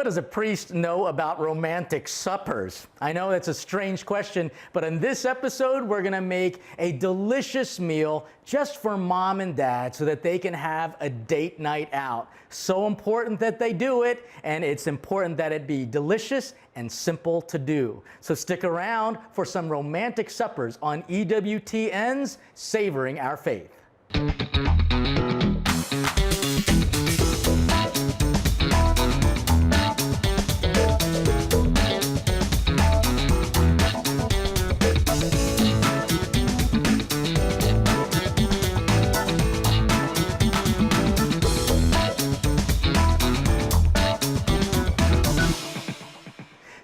What does a priest know about romantic suppers? I know that's a strange question, but in this episode, we're going to make a delicious meal just for mom and dad so that they can have a date night out. So important that they do it, and it's important that it be delicious and simple to do. So stick around for some romantic suppers on EWTN's Savoring Our Faith.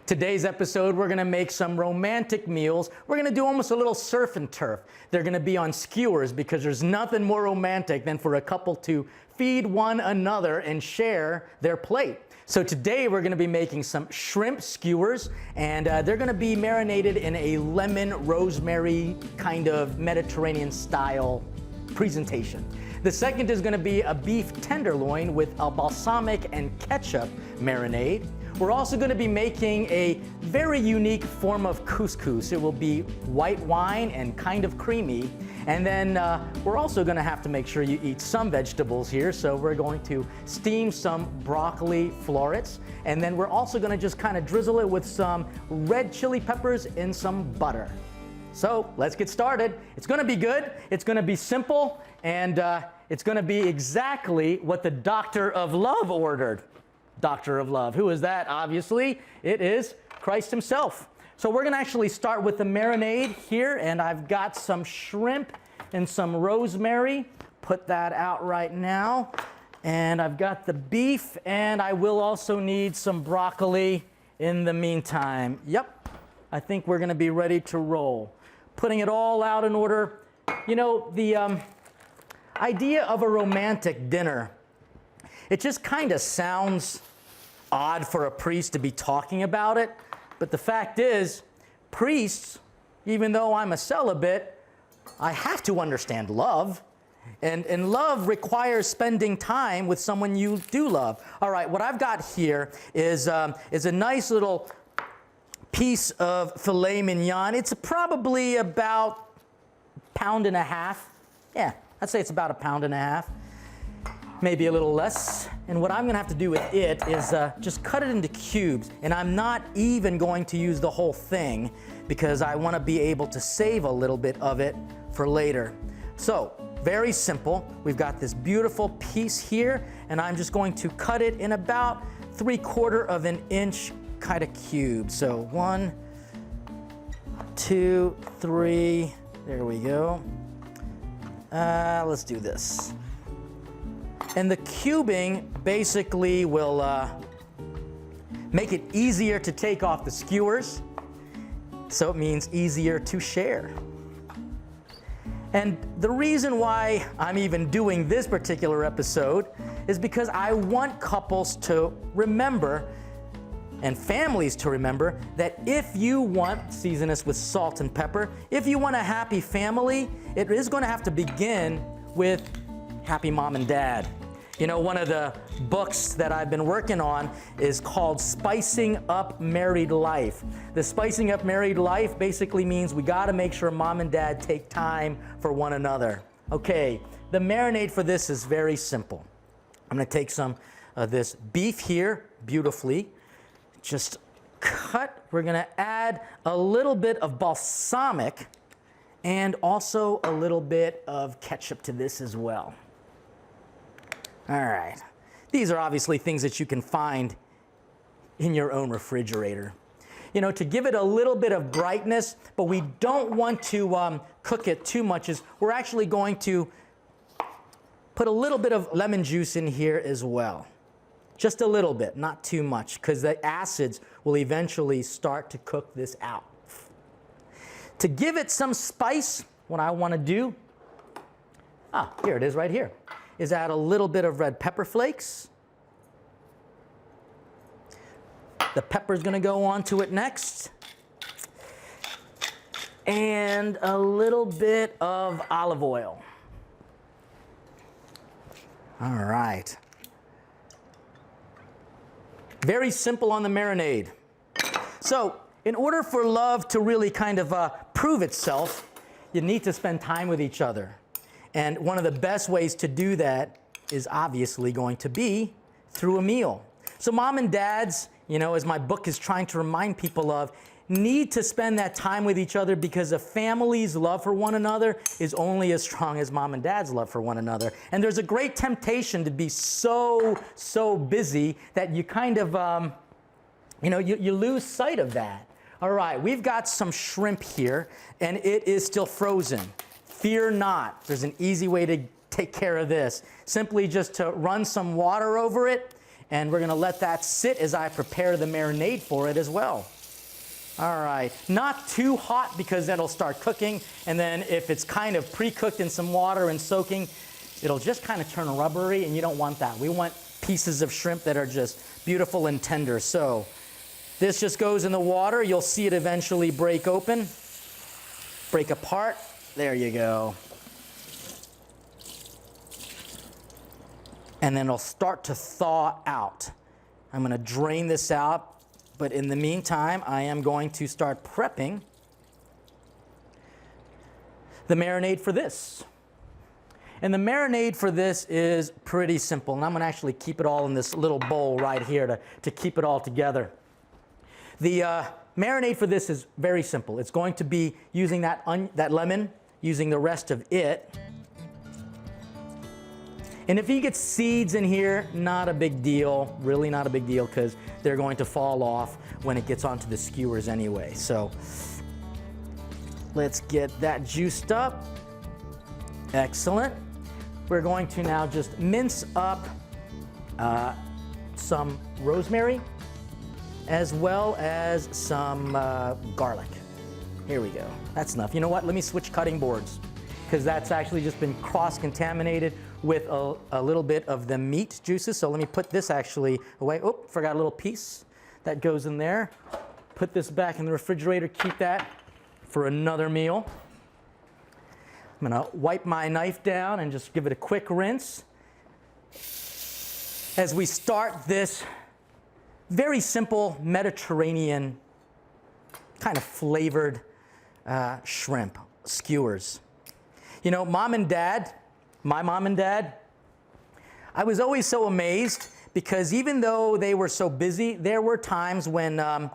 Today's episode, we're going to make some romantic meals. We're going to do almost a little surf and turf. They're going to be on skewers because there's nothing more romantic than for a couple to feed one another and share their plate. So today we're going to be making some shrimp skewers, and they're going to be marinated in a lemon rosemary kind of Mediterranean style presentation. The second is going to be a beef tenderloin with a balsamic and ketchup marinade. We're also going to be making a very unique form of couscous. It will be white wine and kind of creamy. And then we're also going to have to make sure you eat some vegetables here. So we're going to steam some broccoli florets. And then we're also going to just kind of drizzle it with some red chili peppers and some butter. So let's get started. It's going to be good. It's going to be simple. And it's going to be exactly what the Doctor of Love ordered. Doctor of Love. Who is that? Obviously, it is Christ himself. So we're going to actually start with the marinade here, and I've got some shrimp and some rosemary. Put that out right now. And I've got the beef, and I will also need some broccoli in the meantime. Yep, I think we're going to be ready to roll. Putting it all out in order. You know, the idea of a romantic dinner, it just kind of sounds odd for a priest to be talking about it, but the fact is, priests, even though I'm a celibate, I have to understand love, and love requires spending time with someone you do love. All right, what I've got here is a nice little piece of filet mignon. It's probably about a pound and a half. Yeah, I'd say it's about a pound and a half. Maybe a little less. And what I'm going to have to do with it is just cut it into cubes. And I'm not even going to use the whole thing because I want to be able to save a little bit of it for later. So, very simple. We've got this beautiful piece here, and I'm just going to cut it in about 3/4 of an inch kind of cube. So 1, 2, 3. There we go. Let's do this. And the cubing basically will make it easier to take off the skewers, so it means easier to share. And the reason why I'm even doing this particular episode is because I want couples to remember and families to remember that if you want, season this with salt and pepper, if you want a happy family, it is going to have to begin with happy mom and dad. You know, one of the books that I've been working on is called Spicing Up Married Life. The Spicing Up Married Life basically means we got to make sure mom and dad take time for one another. Okay, the marinade for this is very simple. I'm going to take some of this beef here, beautifully, just cut. We're going to add a little bit of balsamic and also a little bit of ketchup to this as well. All right, these are obviously things that you can find in your own refrigerator. You know, to give it a little bit of brightness, but we don't want to cook it too much, is we're actually going to put a little bit of lemon juice in here as well. Just a little bit, not too much, because the acids will eventually start to cook this out. To give it some spice, what I want to do, here it is right here, is add a little bit of red pepper flakes. The pepper's going to go onto it next. And a little bit of olive oil. All right. Very simple on the marinade. So in order for love to really kind of prove itself, you need to spend time with each other. And one of the best ways to do that is obviously going to be through a meal. So mom and dads, you know, as my book is trying to remind people of, need to spend that time with each other, because a family's love for one another is only as strong as mom and dad's love for one another. And there's a great temptation to be so busy that you kind of, you lose sight of that. All right, we've got some shrimp here, and it is still frozen. Fear not. There's an easy way to take care of this. Simply just to run some water over it, and we're going to let that sit as I prepare the marinade for it as well. All right, not too hot because that'll start cooking, and then if it's kind of pre-cooked in some water and soaking, it'll just kind of turn rubbery, and you don't want that. We want pieces of shrimp that are just beautiful and tender. So this just goes in the water. You'll see it eventually break open, break apart. There you go. And then it'll start to thaw out. I'm going to drain this out. But in the meantime, I am going to start prepping the marinade for this. And the marinade for this is pretty simple. And I'm going to actually keep it all in this little bowl right here to keep it all together. The marinade for this is very simple. It's going to be using that lemon, using the rest of it. And if you get seeds in here, not a big deal, really not a big deal, because they're going to fall off when it gets onto the skewers anyway. So let's get that juiced up. Excellent. We're going to now just mince up some rosemary as well as some garlic. Here we go. That's enough. You know what? Let me switch cutting boards, because that's actually just been cross-contaminated with a little bit of the meat juices. So let me put this actually away. Oh, forgot a little piece. That goes in there. Put this back in the refrigerator. Keep that for another meal. I'm gonna wipe my knife down and just give it a quick rinse. As we start this very simple Mediterranean kind of flavored shrimp skewers. You know, my mom and dad, I was always so amazed, because even though they were so busy, there were times when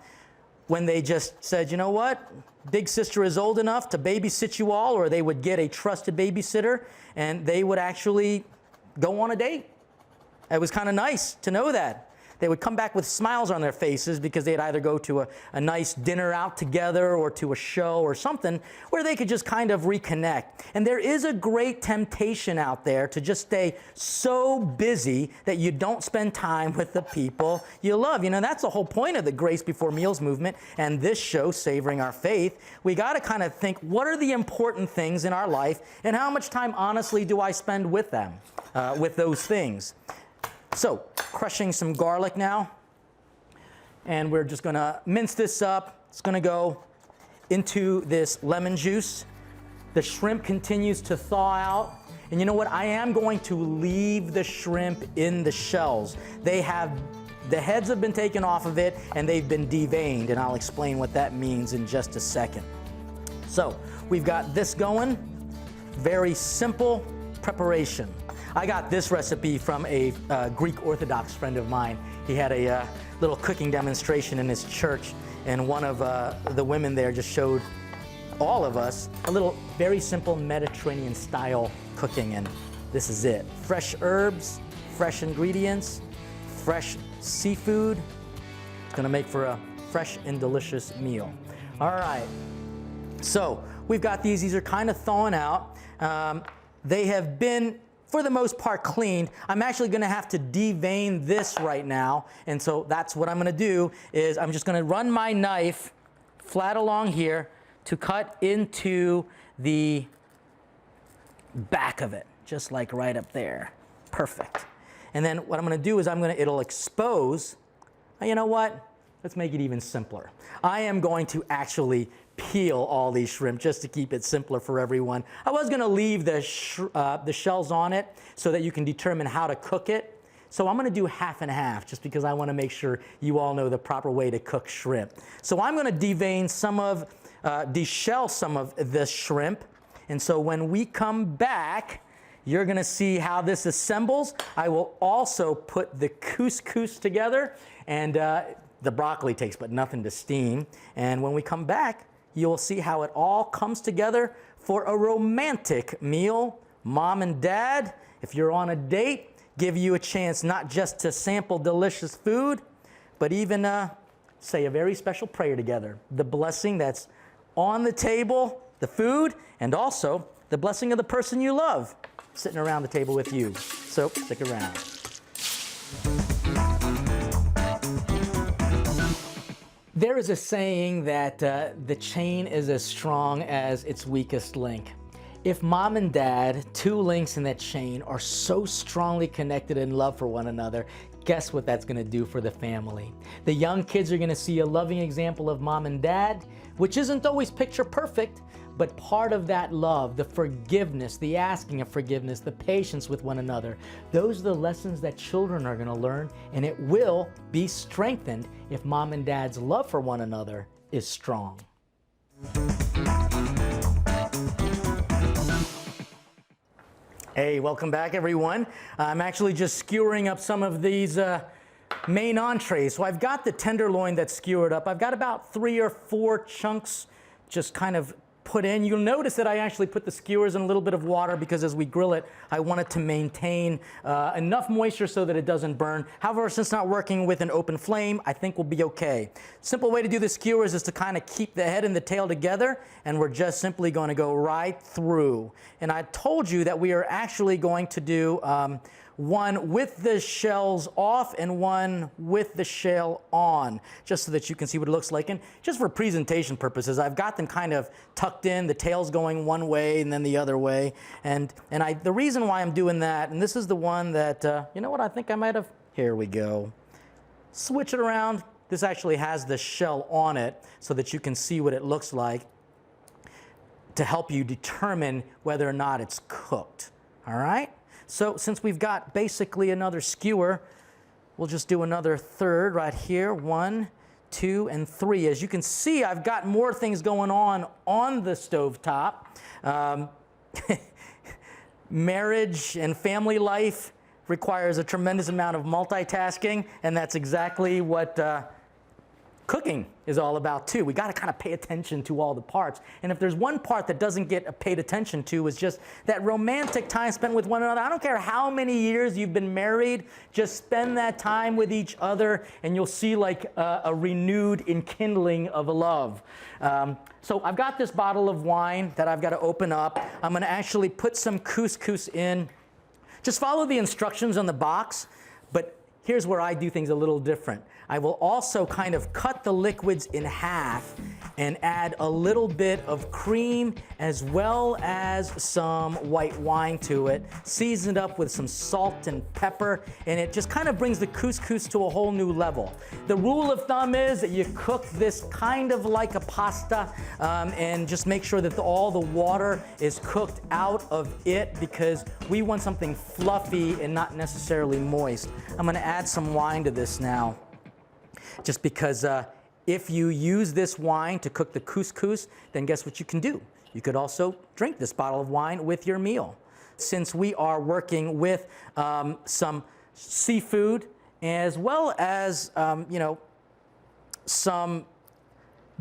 they just said, you know what, big sister is old enough to babysit you all, or they would get a trusted babysitter and they would actually go on a date. It was kind of nice to know that. They would come back with smiles on their faces, because they'd either go to a nice dinner out together or to a show or something where they could just kind of reconnect. And there is a great temptation out there to just stay so busy that you don't spend time with the people you love. You know, that's the whole point of the Grace Before Meals movement and this show, Savoring Our Faith. We got to kind of think, what are the important things in our life, and how much time honestly do I spend with them, with those things? So, crushing some garlic now, and we're just going to mince this up. It's going to go into this lemon juice. The shrimp continues to thaw out, and you know what? I am going to leave the shrimp in the shells. The heads have been taken off of it, and they've been deveined, and I'll explain what that means in just a second. So, we've got this going. Very simple preparation. I got this recipe from a Greek Orthodox friend of mine. He had a little cooking demonstration in his church, and one of the women there just showed all of us a little very simple Mediterranean style cooking, and this is it. Fresh herbs, fresh ingredients, fresh seafood. It's gonna make for a fresh and delicious meal. All right, so we've got these are kind of thawing out. They have been, for the most part, cleaned. I'm actually going to have to devein this right now, and so that's what I'm going to do. Is I'm just going to run my knife flat along here to cut into the back of it, just like right up there. Perfect. And then what I'm going to do is it'll expose. You know what? Let's make it even simpler. I am going to actually peel all these shrimp just to keep it simpler for everyone. I was going to leave the shells on it so that you can determine how to cook it. So I'm going to do half and half just because I want to make sure you all know the proper way to cook shrimp. So I'm going to devein some of, deshell some of this shrimp. And so when we come back, you're going to see how this assembles. I will also put the couscous together, and the broccoli takes but nothing to steam. And when we come back, you'll see how it all comes together for a romantic meal. Mom and Dad, if you're on a date, give you a chance not just to sample delicious food, but even say a very special prayer together. The blessing that's on the table, the food, and also the blessing of the person you love sitting around the table with you. So stick around. There is a saying that the chain is as strong as its weakest link. If mom and dad, two links in that chain, are so strongly connected in love for one another, guess what that's going to do for the family? The young kids are going to see a loving example of mom and dad, which isn't always picture perfect, but part of that love, the forgiveness, the asking of forgiveness, the patience with one another, those are the lessons that children are going to learn, and it will be strengthened if mom and dad's love for one another is strong. Hey, welcome back everyone. I'm actually just skewering up some of these main entrees. So I've got the tenderloin that's skewered up. I've got about 3 or 4 chunks just kind of put in. You'll notice that I actually put the skewers in a little bit of water because as we grill it, I want it to maintain enough moisture so that it doesn't burn. However, since not working with an open flame, I think we'll be okay. Simple way to do the skewers is to kind of keep the head and the tail together, and we're just simply going to go right through. And I told you that we are actually going to do one with the shells off and one with the shell on, just so that you can see what it looks like. And just for presentation purposes, I've got them kind of tucked in, the tail's going one way and then the other way. And the reason why I'm doing that, and this is the one that, you know what, I think I might have, here we go. Switch it around. This actually has the shell on it so that you can see what it looks like to help you determine whether or not it's cooked, all right? So since we've got basically another skewer, we'll just do another third right here. 1, 2, and 3. As you can see, I've got more things going on the stovetop. Marriage and family life requires a tremendous amount of multitasking, and that's exactly what cooking is all about too. We got to kind of pay attention to all the parts. And if there's one part that doesn't get paid attention to, is just that romantic time spent with one another. I don't care how many years you've been married, just spend that time with each other and you'll see like a renewed enkindling of love. So I've got this bottle of wine that I've got to open up. I'm going to actually put some couscous in. Just follow the instructions on the box, but here's where I do things a little different. I will also kind of cut the liquids in half and add a little bit of cream as well as some white wine to it, season it up with some salt and pepper, and it just kind of brings the couscous to a whole new level. The rule of thumb is that you cook this kind of like a pasta and just make sure that all the water is cooked out of it because we want something fluffy and not necessarily moist. I'm going to add some wine to this now, just because if you use this wine to cook the couscous, then guess what you can do? You could also drink this bottle of wine with your meal. Since we are working with some seafood as well as you know, some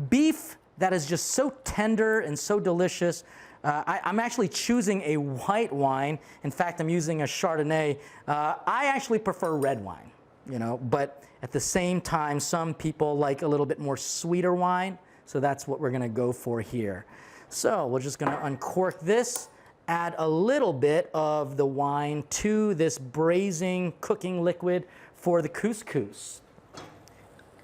beef that is just so tender and so delicious, I'm actually choosing a white wine. In fact, I'm using a Chardonnay. I actually prefer red wine, you know, but at the same time, some people like a little bit more sweeter wine, so that's what we're going to go for here. So we're just going to uncork this, add a little bit of the wine to this braising cooking liquid for the couscous.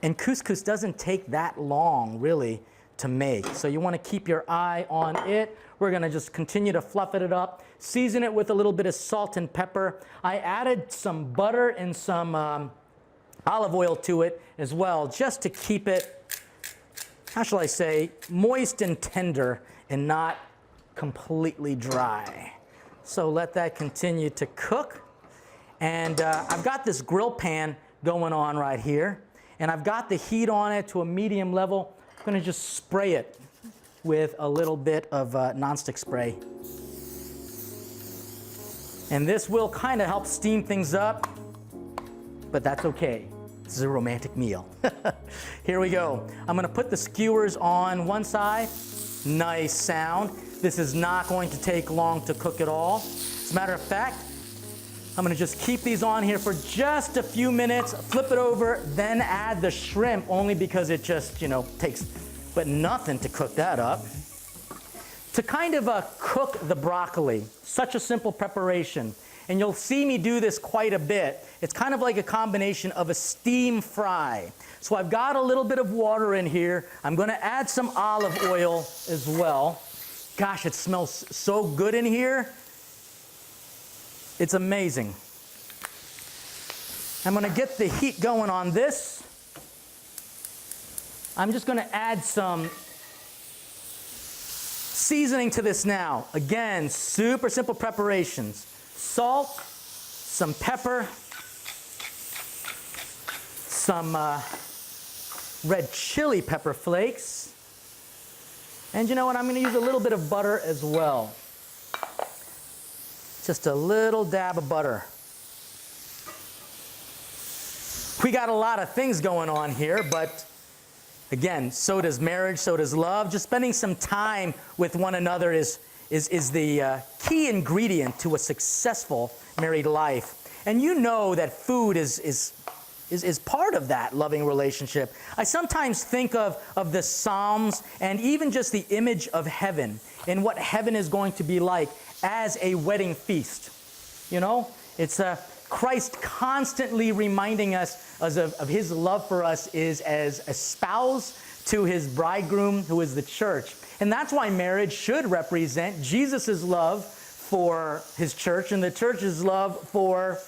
And couscous doesn't take that long, really, to make, so you want to keep your eye on it. We're going to just continue to fluff it up, season it with a little bit of salt and pepper. I added some butter and some olive oil to it as well, just to keep it, how shall I say, moist and tender and not completely dry. So let that continue to cook. And I've got this grill pan going on right here. And I've got the heat on it to a medium level. I'm going to just spray it with a little bit of nonstick spray. And this will kind of help steam things up, but that's okay. This is a romantic meal. Here we go. I'm going to put the skewers on one side. Nice sound. This is not going to take long to cook at all. As a matter of fact, I'm going to just keep these on here for just a few minutes, flip it over, then add the shrimp, only because it just, takes but nothing to cook that up. To kind of cook the broccoli, such a simple preparation. And you'll see me do this quite a bit. It's kind of like a combination of a steam fry. So I've got a little bit of water in here. I'm going to add some olive oil as well. Gosh, it smells so good in here. It's amazing. I'm going to get the heat going on this. I'm just going to add some seasoning to this now. Again, super simple preparations. Salt, some pepper, some red chili pepper flakes. And you know what? I'm going to use a little bit of butter as well. Just a little dab of butter. We got a lot of things going on here, but again, so does marriage, so does love. Just spending some time with one another is the key ingredient to a successful married life. And you know that food is part of that loving relationship. I sometimes think of the Psalms and even just the image of heaven and what heaven is going to be like as a wedding feast. It's Christ constantly reminding us of his love for us is as a spouse to his bridegroom, who is the church. And that's why marriage should represent Jesus' love for his church and the church's love for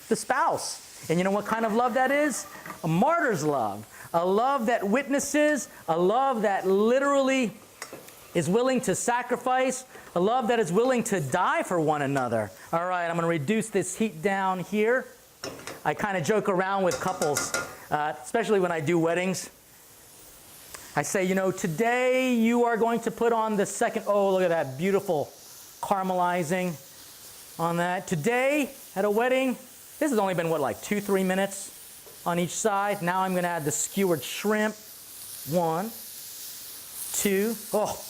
the spouse. And you know what kind of love that is? A martyr's love. A love that witnesses, a love that literally is willing to sacrifice, a love that is willing to die for one another. All right, I'm going to reduce this heat down here. I kind of joke around with couples, especially when I do weddings. I say, today you are going to put on the second, oh, look at that beautiful caramelizing on that. Today, at a wedding, this has only been, like 2-3 minutes on each side. Now I'm going to add the skewered shrimp. 1, 2, oh.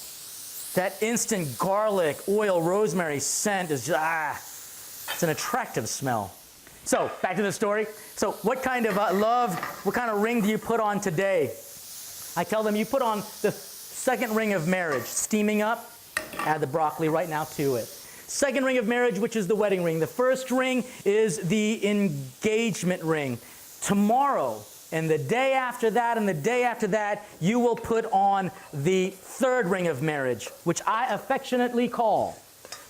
That instant garlic, oil, rosemary scent is just, it's an attractive smell. So, back to the story. So, what kind of love, what kind of ring do you put on today? I tell them you put on the second ring of marriage, steaming up, add the broccoli right now to it. Second ring of marriage, which is the wedding ring. The first ring is the engagement ring. Tomorrow, and the day after that, and the day after that, you will put on the third ring of marriage, which I affectionately call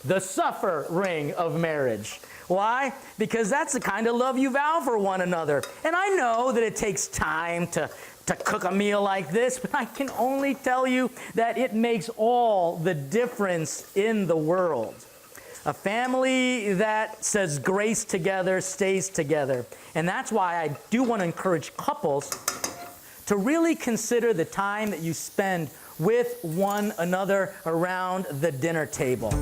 the suffer ring of marriage. Why? Because that's the kind of love you vow for one another. And I know that it takes time to cook a meal like this, but I can only tell you that it makes all the difference in the world. A family that says grace together stays together. And that's why I do want to encourage couples to really consider the time that you spend with one another around the dinner table.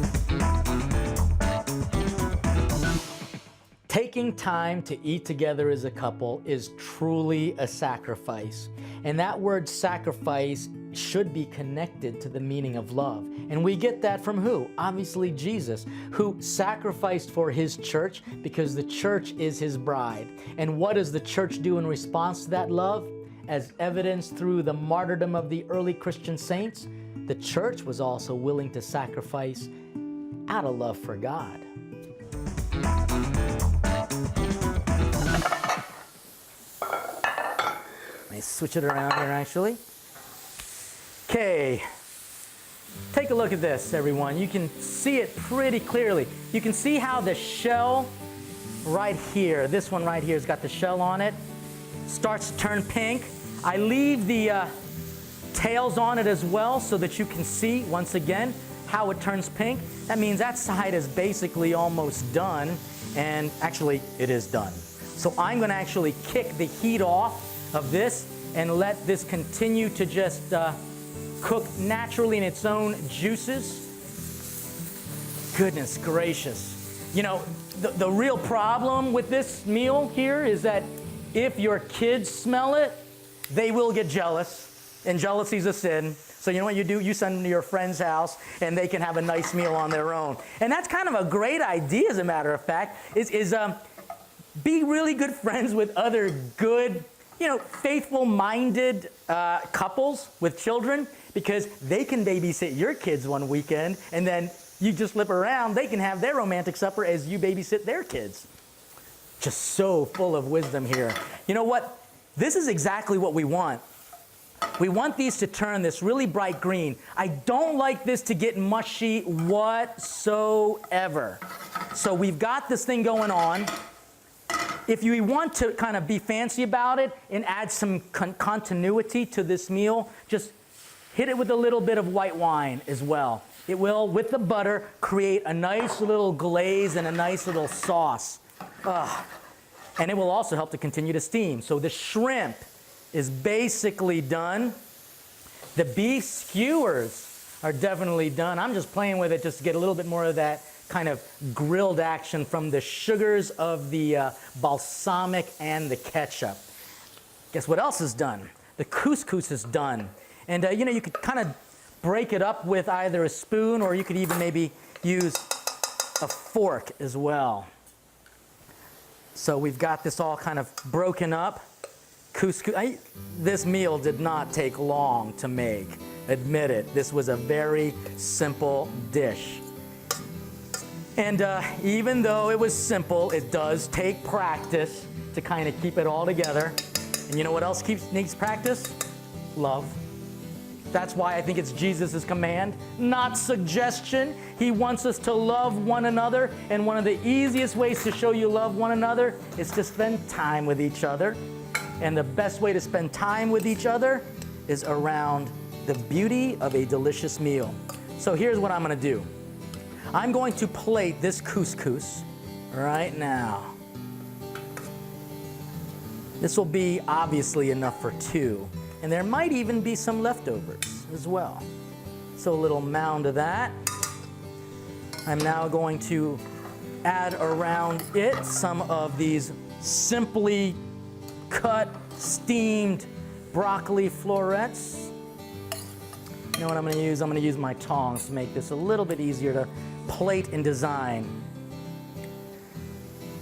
Taking time to eat together as a couple is truly a sacrifice. And that word sacrifice should be connected to the meaning of love. And we get that from who? Obviously Jesus, who sacrificed for his church because the church is his bride. And what does the church do in response to that love? As evidenced through the martyrdom of the early Christian saints, the church was also willing to sacrifice out of love for God. Let me switch it around here, actually. Okay. Take a look at this, everyone. You can see it pretty clearly. You can see how the shell right here, this one right here has got the shell on it, starts to turn pink. I leave the tails on it as well so that you can see, once again, how it turns pink. That means that side is basically almost done. and actually it is done. So I'm going to actually kick the heat off of this and let this continue to just cook naturally in its own juices. Goodness gracious. You know, the real problem with this meal here is that if your kids smell it, they will get jealous, and jealousy is a sin. So you know what you do? You send them to your friend's house, and they can have a nice meal on their own. And that's kind of a great idea, as a matter of fact, is be really good friends with other good, you know, faithful-minded couples with children, because they can babysit your kids one weekend, and then you just flip around, they can have their romantic supper as you babysit their kids. Just so full of wisdom here. You know what? This is exactly what we want. We want these to turn this really bright green. I don't like this to get mushy whatsoever. So we've got this thing going on. If you want to kind of be fancy about it and add some continuity to this meal, just hit it with a little bit of white wine as well. It will, with the butter, create a nice little glaze and a nice little sauce. And it will also help to continue to steam. So the shrimp is basically done. The beef skewers are definitely done. I'm just playing with it just to get a little bit more of that kind of grilled action from the sugars of the balsamic and the ketchup. Guess what else is done? The couscous is done. And you know, you could kind of break it up with either a spoon, or you could even maybe use a fork as well. So we've got this all kind of broken up. Couscous. This meal did not take long to make. Admit it. This was a very simple dish. And even though it was simple, it does take practice to kind of keep it all together. And you know what else needs practice? Love. That's why I think it's Jesus' command, not suggestion. He wants us to love one another, and one of the easiest ways to show you love one another is to spend time with each other. And the best way to spend time with each other is around the beauty of a delicious meal. So here's what I'm going to do. I'm going to plate this couscous right now. This will be obviously enough for two. And there might even be some leftovers as well. So a little mound of that. I'm now going to add around it some of these simply cut, steamed broccoli florets. You know what I'm going to use? I'm going to use my tongs to make this a little bit easier to plate and design.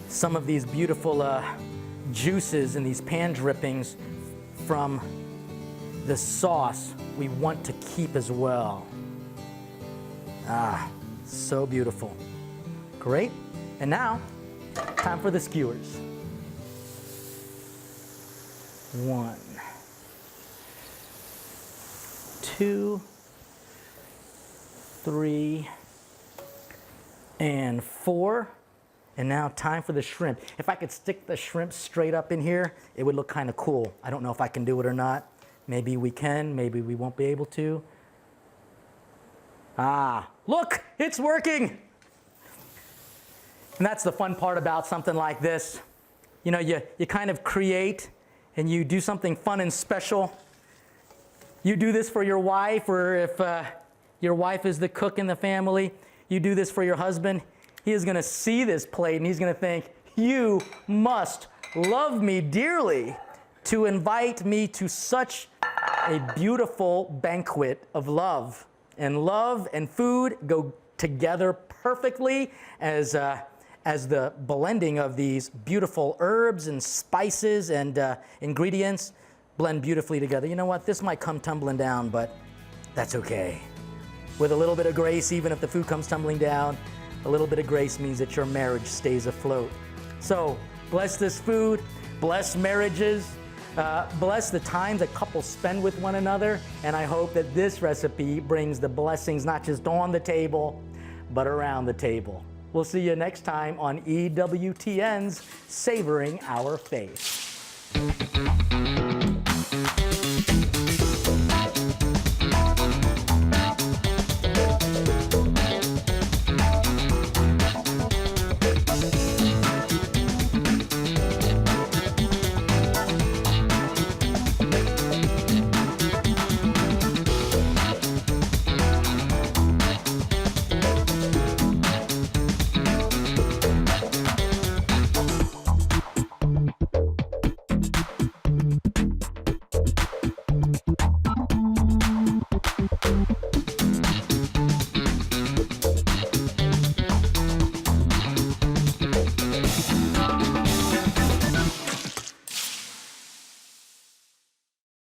Some of these beautiful juices and these pan drippings from the sauce we want to keep as well. So beautiful. Great. And now, time for the skewers. 1, 2, 3, and 4. And now time for the shrimp. If I could stick the shrimp straight up in here, it would look kind of cool. I don't know if I can do it or not. Maybe we can, maybe we won't be able to. Look, it's working. And that's the fun part about something like this. You know, you kind of create and you do something fun and special. You do this for your wife, or if your wife is the cook in the family, you do this for your husband. He is going to see this plate and he's going to think, you must love me dearly to invite me to such a beautiful banquet of love. And love and food go together perfectly as the blending of these beautiful herbs and spices and ingredients blend beautifully together. You know what? This might come tumbling down, but that's okay. With a little bit of grace, even if the food comes tumbling down, a little bit of grace means that your marriage stays afloat. So bless this food, bless marriages, bless the time that couples spend with one another, and I hope that this recipe brings the blessings not just on the table, but around the table. We'll see you next time on EWTN's Savoring Our Faith.